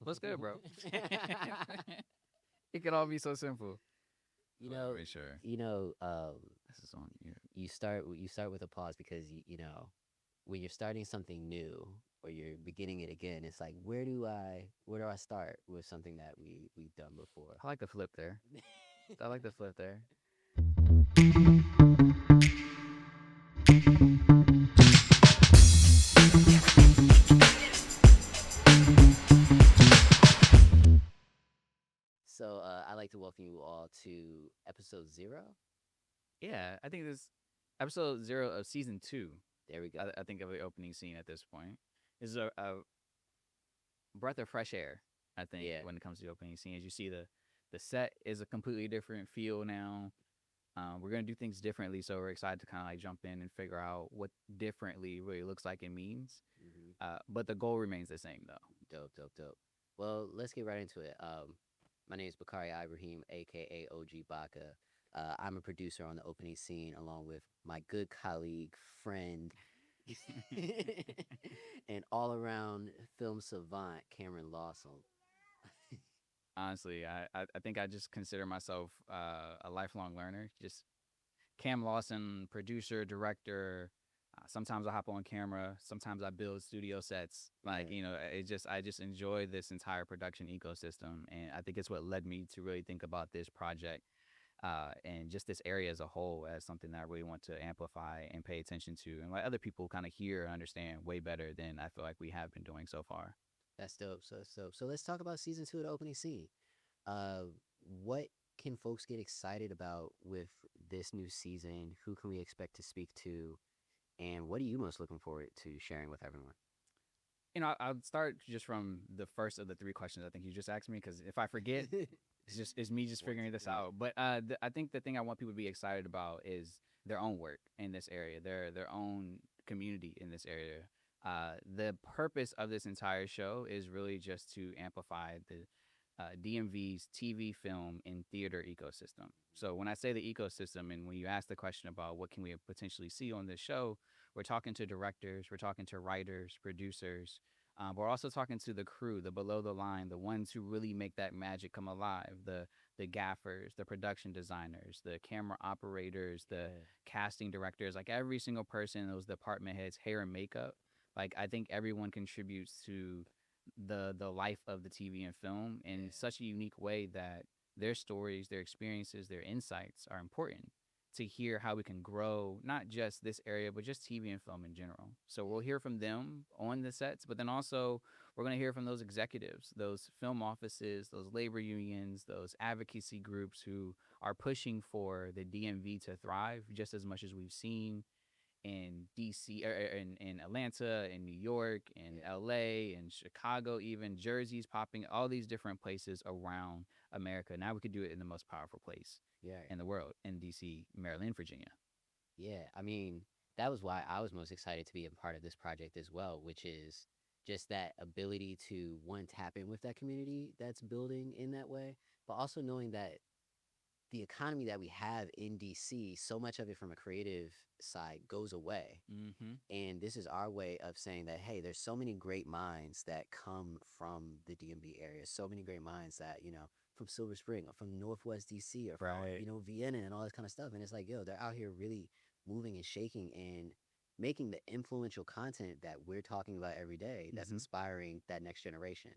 What's good, bro? It could all be so simple. You know, For sure. you know, This is on you. you start with a pause because when you're starting something new or you're beginning it again, it's like where do I start with something that we've done before? I like the flip there. I like the flip there. So I'd like to welcome you all to episode 0. Yeah, I think this episode 0 of season 2. There we go. I think of the opening scene at this point. This is a breath of fresh air. I think Yeah. when it comes to the opening scene, as you see the set is a completely different feel now. We're gonna do things differently, so we're excited to kind of like jump in and figure out what differently really looks like and means. hmm But the goal remains the same, though. Dope, dope, dope. Well, let's get right into it. My name is Bakari Ibrahim, aka OG Baka. I'm a producer on the opening scene, along with my good colleague, friend, and all-around film savant, Cameron Lawson. Honestly, I think I just consider myself a lifelong learner. Just Cam Lawson, producer, director. Sometimes I hop on camera. Sometimes I build studio sets. Like Yeah. I just enjoy this entire production ecosystem, and I think it's what led me to really think about this project and just this area as a whole as something that I really want to amplify and pay attention to, and let other people kind of hear and understand way better than I feel like we have been doing so far. That's dope. So let's talk about season 2 of the opening scene. Uh, what can folks get excited about with this new season? Who can we expect to speak to? And what are you most looking forward to sharing with everyone? I'll start just from the first of the three questions I think you just asked me, because if I forget, it's me just What? figuring this Right. out. But I think the thing I want people to be excited about is their own work in this area, their own community in this area. The purpose of this entire show is really just to amplify the DMV's TV, film, and theater ecosystem. So when I say the ecosystem, and when you ask the question about what can we potentially see on this show, we're talking to directors, we're talking to writers, producers. We're also talking to the crew, the below the line, the ones who really make that magic come alive. The gaffers, the production designers, the camera operators, the Yeah. casting directors, like every single person, those department heads, hair and makeup. Like I think everyone contributes to the life of the TV and film in Yeah. such a unique way that their stories, their experiences, their insights are important to hear how we can grow not just this area but just TV and film in general. So we'll hear from them on the sets, but then also we're going to hear from those executives, those film offices, those labor unions, those advocacy groups who are pushing for the DMV to thrive just as much as we've seen in DC, or in Atlanta, in New York, in Yeah. LA, in Chicago, even Jersey's popping, all these different places around America. Now we could do it in the most powerful place Yeah. in the world, in DC, Maryland, Virginia. Yeah. I mean, that was why I was most excited to be a part of this project as well, which is just that ability to one tap in with that community that's building in that way, but also knowing that the economy that we have in DC, so much of it from a creative side goes away. Mm-hmm. And this is our way of saying that, hey, there's so many great minds that come from the DMV area, so many great minds that, from Silver Spring or from Northwest DC or from, Right. Vienna and all this kind of stuff. And it's like, yo, they're out here really moving and shaking and making the influential content that we're talking about every day that's Mm-hmm. inspiring that next generation.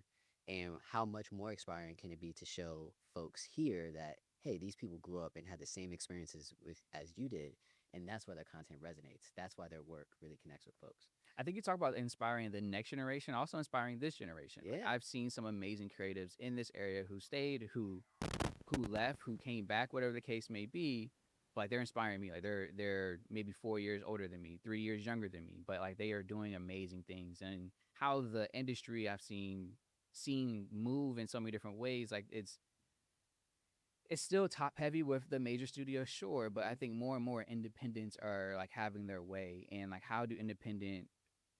And how much more inspiring can it be to show folks here that, hey, these people grew up and had the same experiences with as you did, and that's why their content resonates. That's why their work really connects with folks. I think you talk about inspiring the next generation, also inspiring this generation. Like Yeah. I've seen some amazing creatives in this area who stayed, who left, who came back, whatever the case may be. Like they're inspiring me. Like they're maybe 4 years older than me, 3 years younger than me, but like they are doing amazing things. And how the industry I've seen move in so many different ways. Like it's still top heavy with the major studios, sure, but I Mhm. think more and more independents are like having their way. And like how do independent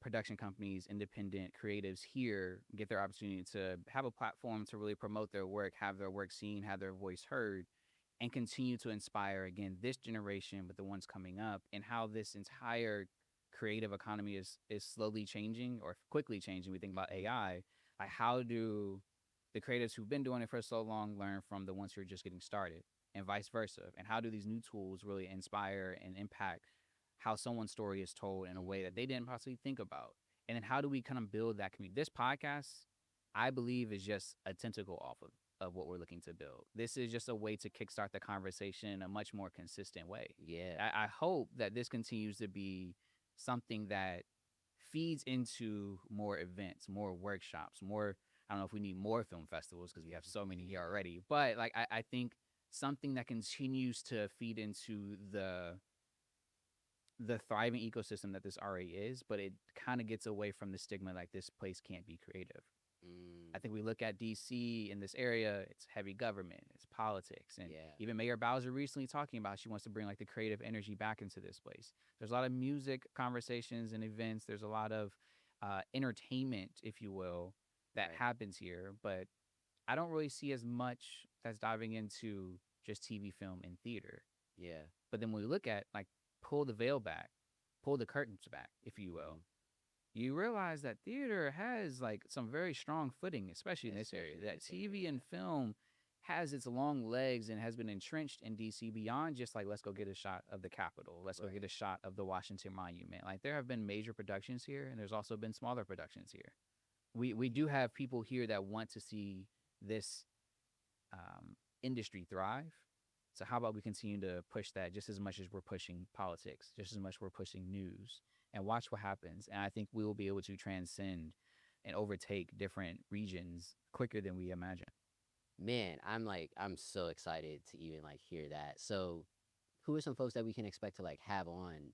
production companies, independent creatives here get their opportunity to have a platform to really promote their work, have their work seen, have their voice heard, and continue to inspire again this generation, but the ones coming up, and how this entire creative economy is slowly changing or quickly changing. We think about AI. Like how do the creatives who've been doing it for so long learn from the ones who are just getting started, and vice versa? And how do these new tools really inspire and impact how someone's story is told in a way that they didn't possibly think about? And then how do we kind of build that community? This podcast, I believe, is just a tentacle off of what we're looking to build. This is just a way to kickstart the conversation in a much more consistent way. Yeah. I hope that this continues to be something that feeds into more events, more workshops, more. I don't know if we need more film festivals because we have so many here already, but like I think something that continues to feed into the thriving ecosystem that this already is, but it kind of gets away from the stigma like this place can't be creative. I think we look at DC in this area, it's heavy government, it's politics. And Yeah. even Mayor Bowser recently talking about she wants to bring like the creative energy back into this place. There's a lot of music conversations and events. There's a lot of entertainment, if you will, that Right. happens here. But I don't really see as much that's diving into just TV, film, and theater. Yeah. But then when we look at like pull the veil back, pull the curtains back, if you will, you realize that theater has like some very strong footing, especially in this area. Especially in That this area, TV and film has its long legs and has been entrenched in DC beyond just like let's go get a shot of the Capitol, let's go Right. get a shot of the Washington Monument. Like there have been major productions here, and there's also been smaller productions here. We do have people here that want to see this industry thrive. So how about we continue to push that just as much as we're pushing politics, just as much as we're pushing news, and watch what happens. And I think we will be able to transcend and overtake different regions quicker than we imagine. Man, I'm so excited to even like hear that. So, who are some folks that we can expect to like have on,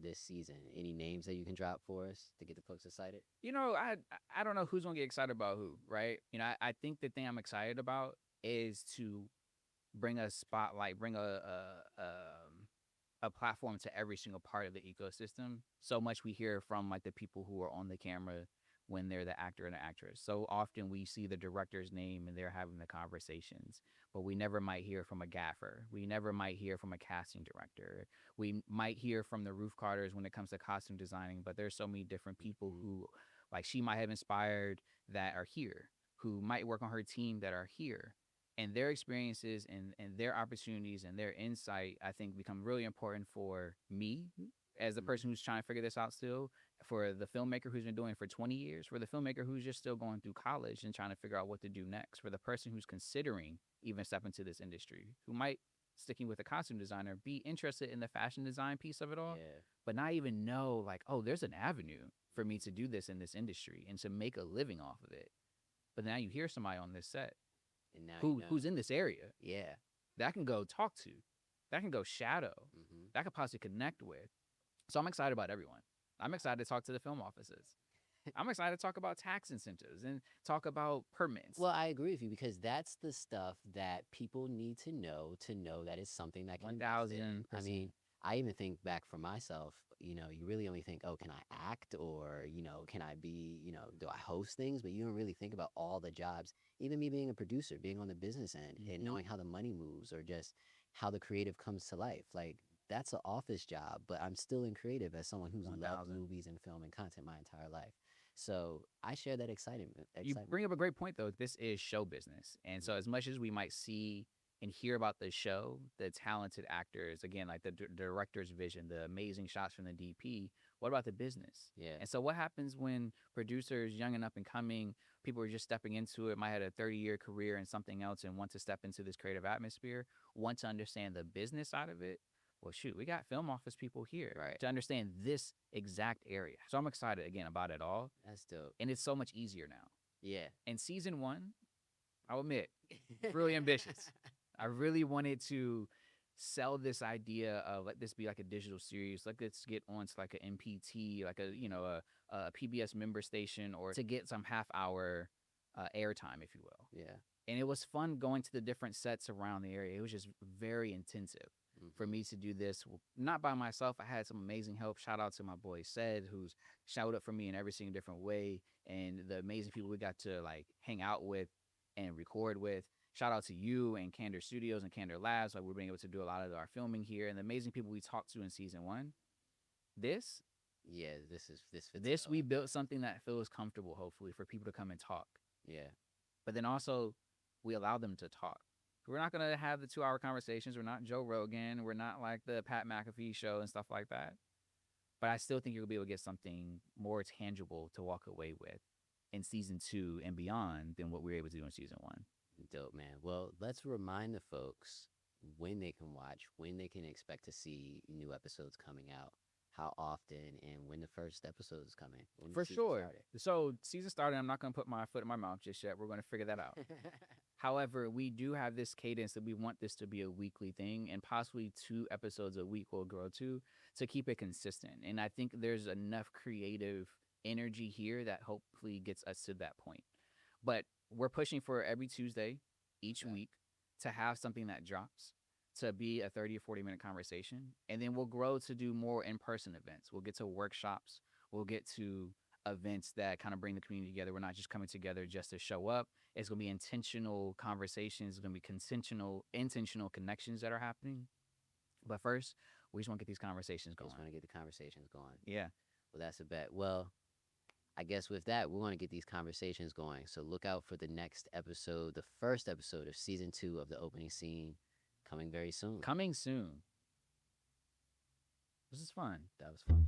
this season? Any names that you can drop for us to get the folks excited? I don't know who's gonna get excited about who, right? I think the thing I'm excited about is to bring a spotlight, bring a platform to every single part of the ecosystem. So much we hear from like the people who are on the camera when they're the actor and the actress. So often we see the director's name and they're having the conversations, but we never might hear from a gaffer. We never might hear from a casting director. We might hear from the roof carters when it comes to costume designing, but there's so many different people who like she might have inspired that are here, who might work on her team that are here. And their experiences and their opportunities and their insight, I think, become really important for me as the person who's trying to figure this out still, for the filmmaker who's been doing it for 20 years, for the filmmaker who's just still going through college and trying to figure out what to do next, for the person who's considering even stepping into this industry, who might, sticking with a costume designer, be interested in the fashion design piece of it all, Yeah. but not even know, like, oh, there's an avenue for me to do this in this industry and to make a living off of it. But now you hear somebody on this set And now who's in this area Yeah. that I can go talk to, that I can go shadow, that I could possibly connect with. So I'm excited about everyone. I'm excited to talk to the film offices. I'm excited to talk about tax incentives and talk about permits. Well, I agree with you because that's the stuff that people need to know that it's something that can invest in. 1000%. I mean, I even think back for myself, you really only think, oh, can I act or, can I be, do I host things? But you don't really think about all the jobs, even me being a producer, being on the business end and knowing how the money moves or just how the creative comes to life. Like, that's an office job, but I'm still in creative as someone who's loved 1000. movies and film and content my entire life. So I share that excitement. You bring up a great point, though. This is show business. And so, as much as we might see and hear about the show, the talented actors, again, like the director's vision, the amazing shots from the DP, what about the business? Yeah. And so, what happens when producers, young and up and coming, people are just stepping into it, might have a 30-year career in something else and want to step into this creative atmosphere, want to understand the business side of it? Well, shoot, we got film office people here to understand this exact area. So I'm excited, again, about it all. That's dope. And it's so much easier now. Yeah. And season 1, I'll admit, really ambitious. I really wanted to sell this idea of let this be like a digital series. Let's get onto like an MPT, like a PBS member station, or to get some half-hour airtime, if you will. Yeah. And it was fun going to the different sets around the area. It was just very intensive for me to do this, not by myself. I had some amazing help. Shout out to my boy Sed, who's shouted up for me in every single different way, and the amazing people we got to like hang out with and record with. Shout out to you and Candor Studios and Candor Labs. Like, we're being able to do a lot of our filming here, and the amazing people we talked to in season 1. This fits we built something that feels comfortable, hopefully, for people to come and talk. Yeah. but then also we allow them to talk. We're not gonna have the 2 hour conversations. We're not Joe Rogan. We're not like the Pat McAfee show and stuff like that. But I still think you'll be able to get something more tangible to walk away with in season 2 and beyond than what we were able to do in season 1. Dope, man. Well, let's remind the folks when they can watch, when they can expect to see new episodes coming out, how often, and when the first episode is coming. When the For season sure. started. So season started. I'm not gonna put my foot in my mouth just yet. We're gonna figure that out. However, we do have this cadence that we want this to be a weekly thing, and possibly 2 episodes a week will grow to keep it consistent. And I think there's enough creative energy here that hopefully gets us to that point. But we're pushing for every Tuesday each Okay. week to have something that drops, to be a 30 or 40-minute conversation, and then we'll grow to do more in-person events. We'll get to workshops. We'll get to events that kind of bring the community together. We're not just coming together just to show up. It's going to be intentional conversations. It's going to be intentional connections that are happening. But first, we just want to get these conversations Just going. want to get the conversations going. Yeah. Well, that's a bet. Well, I guess with that, we want to get these conversations going. So look out for the next episode, the first episode of season 2 of the opening scene, coming very soon. Coming soon. This is fun. That was fun.